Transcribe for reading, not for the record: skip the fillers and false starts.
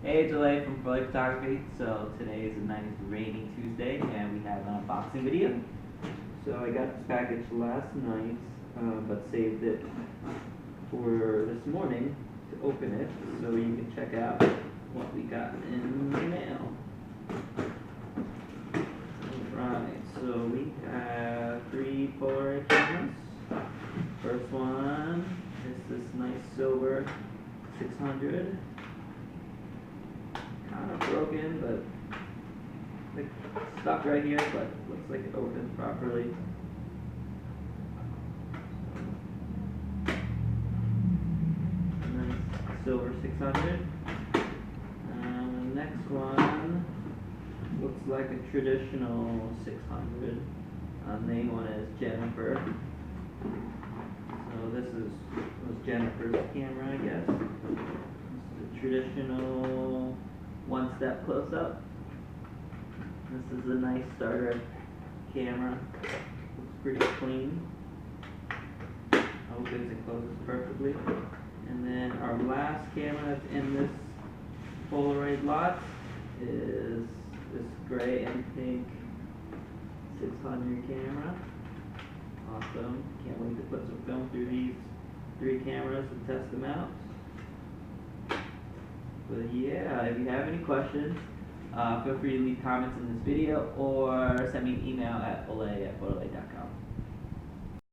Hey, it's Olay from Pro Life Photography. So today is a nice rainy Tuesday and we have an unboxing video. So I got this package last night, but saved it for this morning to open it so you can check out what we got in the mail. Alright, so we have 3 Polaroid cameras. First one is this nice silver 600. Kind of broken, but it's stuck right here, but looks like it opens properly. Nice silver 600. Next one looks like a traditional 600. Name one is Jennifer. So this was Jennifer's camera, I guess. This is a traditional one-step close-up. This is a nice starter camera. Looks pretty clean. Opens and closes perfectly. And then our last camera that's in this Polaroid lot is this gray and pink 600 camera. Awesome. Can't wait to put some film through these 3 cameras and test them out. But yeah, if you have any questions, feel free to leave comments in this video or send me an email at olay@photolay.com.